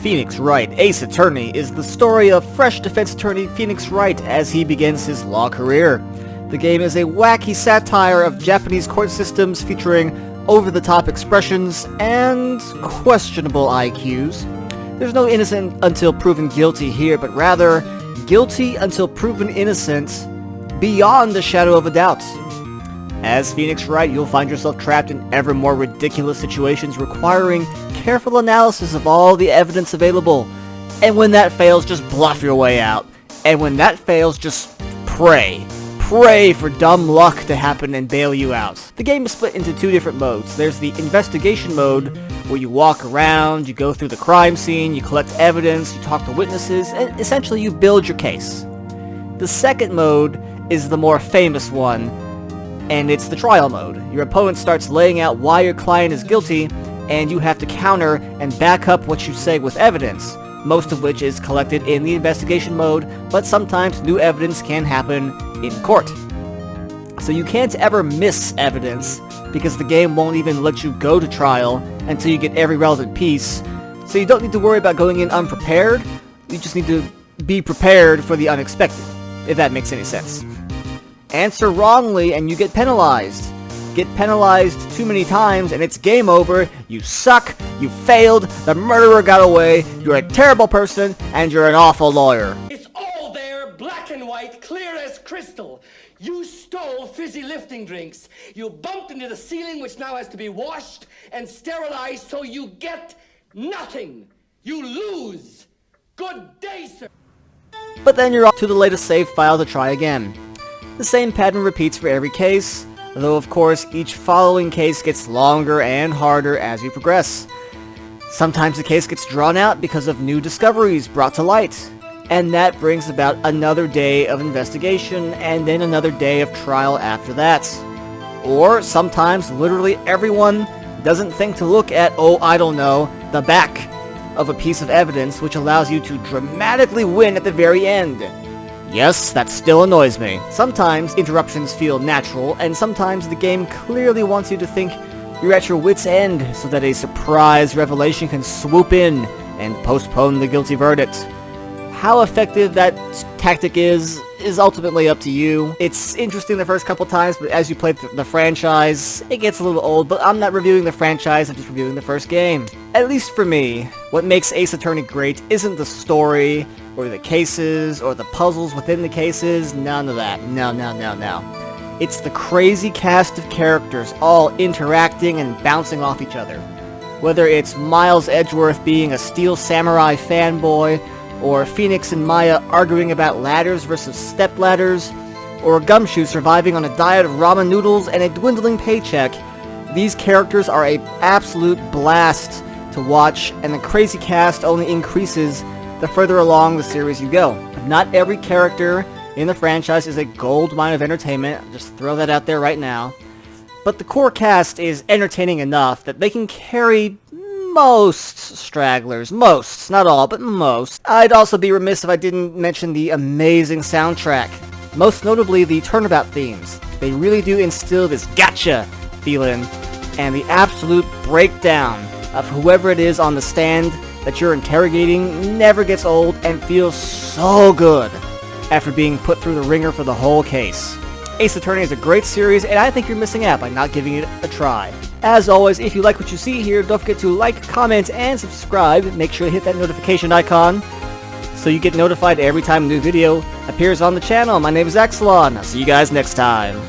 Phoenix Wright, Ace Attorney, is the story of fresh defense attorney Phoenix Wright as he begins his law career. The game is a wacky satire of Japanese court systems featuring over-the-top expressions and questionable IQs. There's no innocent until proven guilty here, but rather guilty until proven innocent beyond the shadow of a doubt. As Phoenix Wright, you'll find yourself trapped in ever more ridiculous situations requiring careful analysis of all the evidence available. And when that fails, just bluff your way out. And when that fails, just pray. Pray for dumb luck to happen and bail you out. The game is split into two different modes. There's the investigation mode, where you walk around, you go through the crime scene, you collect evidence, you talk to witnesses, and essentially you build your case. The second mode is the more famous one, and it's the trial mode. Your opponent starts laying out why your client is guilty, and you have to counter and back up what you say with evidence, most of which is collected in the investigation mode, but sometimes new evidence can happen in court. So you can't ever miss evidence, because the game won't even let you go to trial until you get every relevant piece, so you don't need to worry about going in unprepared, you just need to be prepared for the unexpected, if that makes any sense. Answer wrongly and you get penalized. Get penalized too many times and it's game over, you suck, you failed, the murderer got away, you're a terrible person, and you're an awful lawyer. It's all there, black and white, clear as crystal. You stole fizzy lifting drinks. You bumped into the ceiling, which now has to be washed and sterilized, so you get nothing. You lose. Good day, sir. But then you're off to the latest save file to try again. The same pattern repeats for every case, though of course each following case gets longer and harder as you progress. Sometimes the case gets drawn out because of new discoveries brought to light, and that brings about another day of investigation and then another day of trial after that. Or sometimes literally everyone doesn't think to look at, I don't know, the back of a piece of evidence, which allows you to dramatically win at the very end. Yes, that still annoys me. Sometimes interruptions feel natural, and sometimes the game clearly wants you to think you're at your wit's end so that a surprise revelation can swoop in and postpone the guilty verdict. How effective that tactic is ultimately up to you. It's interesting the first couple times, but as you play the franchise, it gets a little old, but I'm not reviewing the franchise, I'm just reviewing the first game. At least for me, what makes Ace Attorney great isn't the story, or the cases, or the puzzles within the cases, none of that. No. It's the crazy cast of characters all interacting and bouncing off each other. Whether it's Miles Edgeworth being a Steel Samurai fanboy, or Phoenix and Maya arguing about ladders versus step ladders, or Gumshoe surviving on a diet of ramen noodles and a dwindling paycheck, these characters are an absolute blast to watch, and the crazy cast only increases the further along the series you go. Not every character in the franchise is a gold mine of entertainment, just throw that out there right now, but the core cast is entertaining enough that they can carry most stragglers. Most. Not all, but most. I'd also be remiss if I didn't mention the amazing soundtrack. Most notably the turnabout themes. They really do instill this gotcha feeling, and the absolute breakdown of whoever it is on the stand that you're interrogating never gets old and feels so good after being put through the ringer for the whole case. Ace Attorney is a great series, and I think you're missing out by not giving it a try. As always, if you like what you see here, don't forget to like, comment, and subscribe. Make sure to hit that notification icon so you get notified every time a new video appears on the channel. My name is Exelon. I'll see you guys next time.